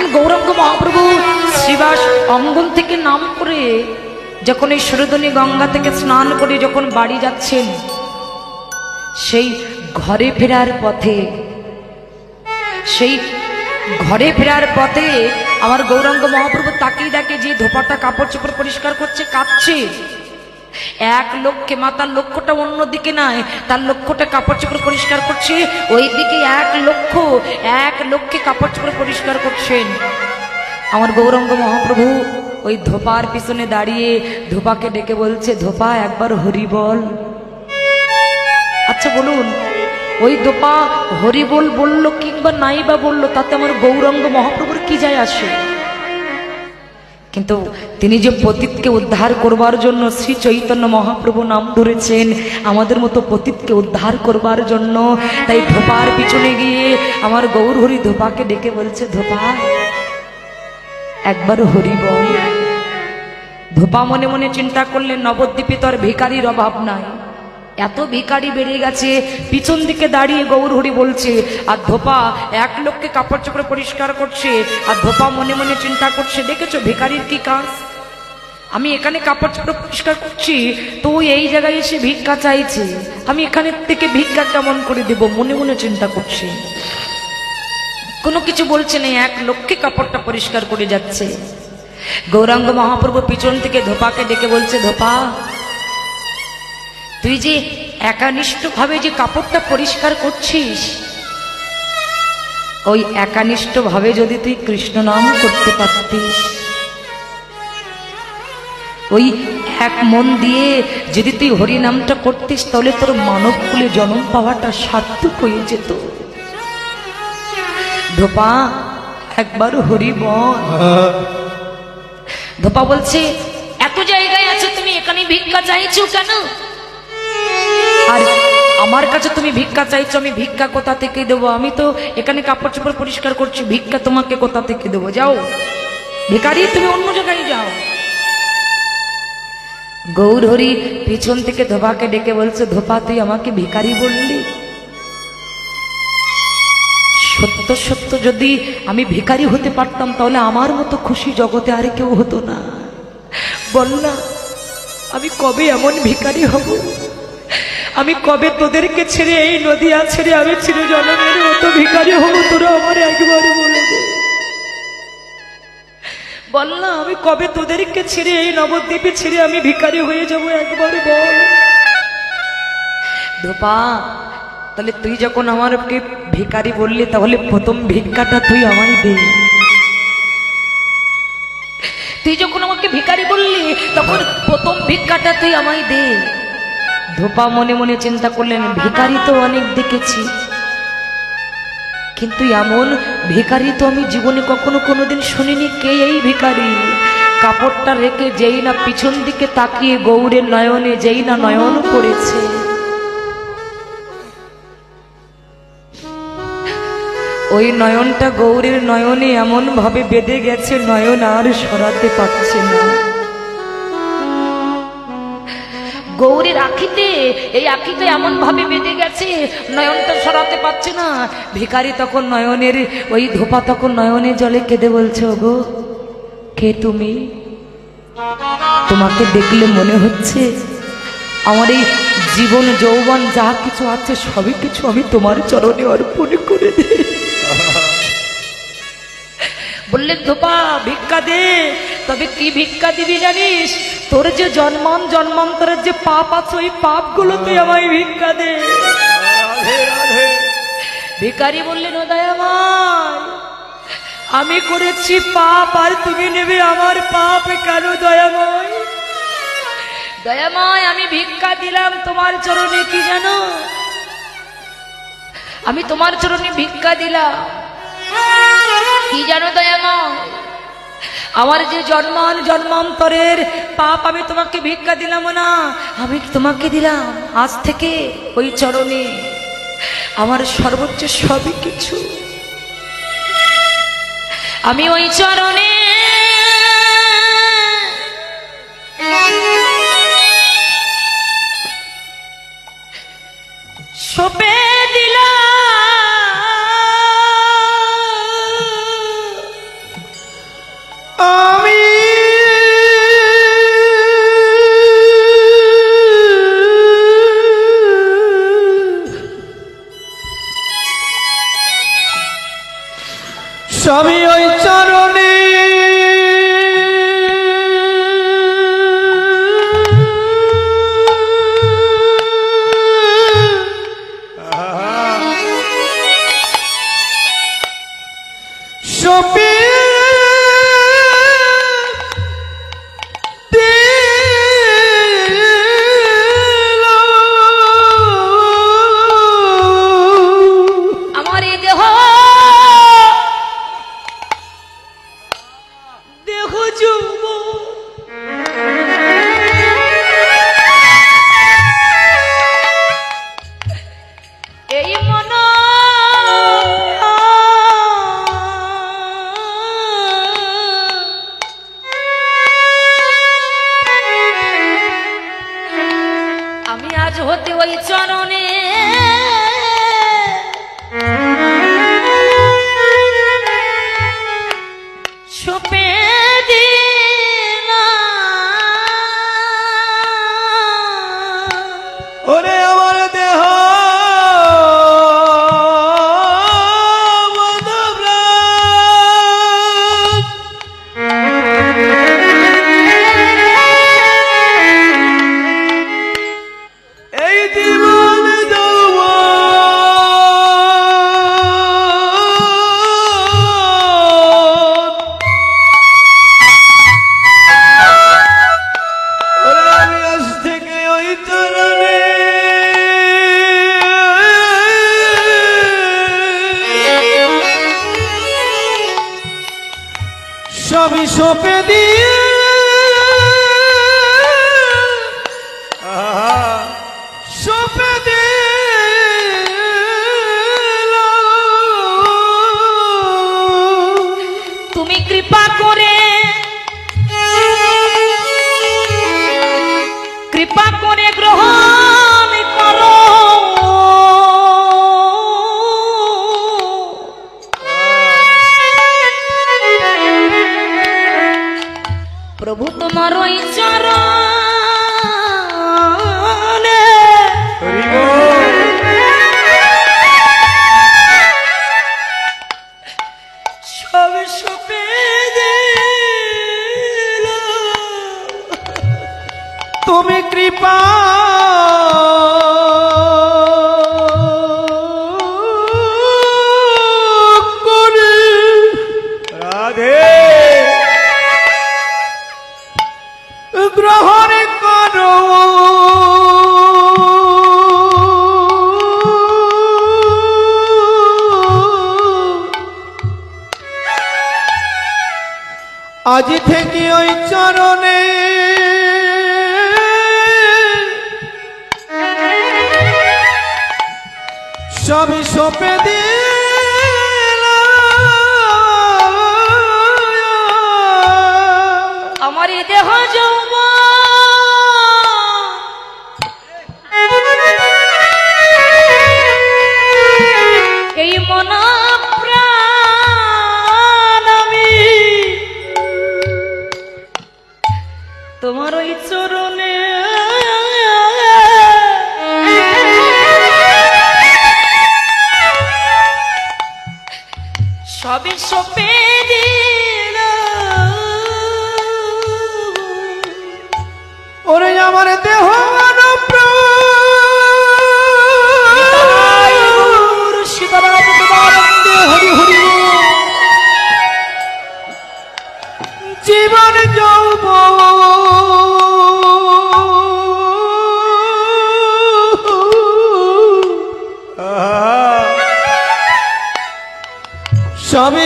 এখন গৌরাঙ্গ মহাপ্রভু শ্রীবাস অঙ্গন থেকে নাম করে যখন এই সুরধনী গঙ্গা থেকে স্নান করে যখন বাড়ি যাচ্ছেন, সেই ঘরে ফেরার পথে আমার গৌরাঙ্গ মহাপ্রভু তাকিয়ে দেখে যে ধোপাটা কাপড় চোপড় পরিষ্কার করছে, কাঁদছে। এক লক্ষ্যে মাতার লক্ষ্যটা অন্যদিকে নয়, তার লক্ষ্যটা কাপড় চোপড় পরিষ্কার করছে, ওই দিকে এক লক্ষ্যে কাপড় চোপড় পরিষ্কার করছেন। আমার গৌরাঙ্গ মহাপ্রভু ওই ধোপার পিছনে দাঁড়িয়ে ধোপাকে ডেকে বলছে, ধোপা একবার হরি বল। আচ্ছা বলুন, ওই ধোপা হরি বল বললো কিংবা নাই বা বললো, তাতে আমার গৌরাঙ্গ মহাপ্রভুর কি যায় আসে? কিন্তু তিনি যে পতিতকে উদ্ধার করবার জন্য শ্রী চৈতন্য মহাপ্রভু নাম ধরেছেন, আমাদের মতো পতিতকে উদ্ধার করবার জন্য, তাই ধোপার পিছনে গিয়ে আমার গৌর হরি ধোপাকে ডেকে বলছে, ধোপা একবার হরি বল। ধোপা মনে মনে চিন্তা করলেন, নবদ্বীপে তো আর ভিখারির অভাব নাই, এত ভিখারি বেড়ে গেছে, পিছন দিকে দাঁড়িয়ে গৌর হরি বলছে, আর ধোপা এক লোককে কাপড় চোপড় পরিষ্কার করছে। আর ধোপা মনে মনে চিন্তা করছে, দেখেছো ভিখারির কি কাজ, আমি এখানে কাপড় চোপড় পরিষ্কার করছি, তো এই জায়গায় এসে ভিক্ষা চাইছে, আমি এখানে থেকে ভিক্ষা কেমন করে দেব, মনে মনে চিন্তা করছে। কোনো কিছু বলছে না, এক লোককে কাপড়টা পরিষ্কার করে যাচ্ছে। গৌরাঙ্গ মহাপ্রভু পিছন থেকে ধোপাকে ডেকে বলছে, ধোপা তুই যে একানিষ্ঠ ভাবে যে কাপড়টা পরিষ্কার করছিস, ওই একানিষ্ঠ ভাবে যদি তুই কৃষ্ণ নাম করতে পারতিস, ওই এক মন দিয়ে যদি তুই হরি নামটা করতিস, তাহলে তোর মানব কুলে জন্ম পাওয়াটা সার্থক হয়ে যেত। ধোপা একবার হরি বল। ধোপা বলছে, এত জায়গায় আছে, তুমি এখানে ভিক্ষা চাইছো কেন? আর আমার কাছে তুমি ভিক্ষা চাইছো, আমি ভিক্ষা কোথা থেকে দেবো? আমি তো এখানে কাপড় চোপড় পরিষ্কার করছি, ভিক্ষা তোমাকে কোথা থেকে দেবো? যাও ভিখারি, তুমি অন্য জায়গায় যাও। গৌর হরি পিছন থেকে ধোপাকে ডেকে বলছে, ধোপা তুই আমাকে ভিখারি বললি? সত্য সত্য যদি আমি ভিখারি হতে পারতাম, তাহলে আমার মতো খুশি জগতে আর কেউ হতো না। বল না, আমি কবে এমন ভিখারি হব? আমি কবে তোদেরকে ছেড়ে, এই নদিয়া ছেড়ে আমি চিরজনমের মতো ভিখারি হব? তোরা আমার একবার বলে দে। বল না, আমি কবে তোদেরকে ছেড়ে, এই নবদ্বীপে ছেড়ে আমি ভিখারি হয়ে যাব? একবার বল। ধোপা, তাহলে তুই যখন আমাকে ভিখারি বললি, তাহলে প্রথম ভিক্ষাটা তুই আমায় দে। তুই যখন আমাকে ভিখারি বললি, তখন প্রথম ভিক্ষাটা তুই আমায় দে। ধোপা মনে মনে চিন্তা করলেন, ভিখারি তো অনেক দেখেছি, কিন্তু এমন ভিখারি তো আমি জীবনে কখনো কোনোদিন শুনিনি। কে এই ভিখারি? কাপড়টা রেখে যেই না পিছন দিকে তাকিয়ে গৌরের নয়নে যেই না নয়ন পড়েছে, ওই নয়নটা গৌরের নয়নে এমন ভাবে বেঁধে গেছে, নয়ন আর সরাতে পারছে না। গৌরের আখিতে, এই আখিতে এমন ভাবে বেঁধে গেছে, নয়নটা সরাতে পারছে না। ভিখারি তখন নয়নের, ওই ধোপা তখন নয়নে জলে কেঁদে বলছে, ওগো কে তুমি? তোমাকে দেখলে মনে হচ্ছে আমার এই জীবন যৌবন যা কিছু আছে সবই কিছু আমি তোমার চরণে অর্পণ করে দিই। বললেন, ধোপা ভিক্ষা দে। তবে কি ভিক্ষা দিবি জানিস? তোর যে জন্মান্তরের যে পাপ আছে, ওই পাপগুলো তুই আমায় ভিক্ষা দে। ভিখারি বললেন, ও দয়াময়, আমি করেছি পাপ আর তুমি নেবে আমার পাপ কেন? দয়াময়, দয়াময়, আমি ভিক্ষা দিলাম তোমার চরণে, কি জানো? আমি তোমার চরণে ভিক্ষা দিলাম, কি জানো দয়াময়? আমার যে জন্মান্তরের পাপ আমি তোমাকে ভিক্ষা দিলাম না, আমি তোমাকে দিলাম আজ থেকে ওই চরণে আমার সর্বোচ্চ সবই কিছু। আমি ওই চরণে সপে দিলাম সবই ওই চরণে সপে আমার এই দেহ দেহ যুব এই মন আমি আজ হতে ওই চরণে সপে ওরে আমার দেহ মনপ্রাণ এই জীবন ওরে আমি আজ থেকে ওই চরণে সবই সপে দিয়ে সপে তুমি কৃপা করে গ্রহণ করো প্রভু তোমার ওই চরণে সব সপে তুমি কৃপা করে রাধে গ্রহণ করো আজ থেকে ওই চরণে সবই সপে দিলাম আমার এই দেহ যৌব এই মন প্রাণ আমি তোমার ওই চরণে সবে সপে ওরে আমার দেহ হরি হরি জীবন যৌব সবে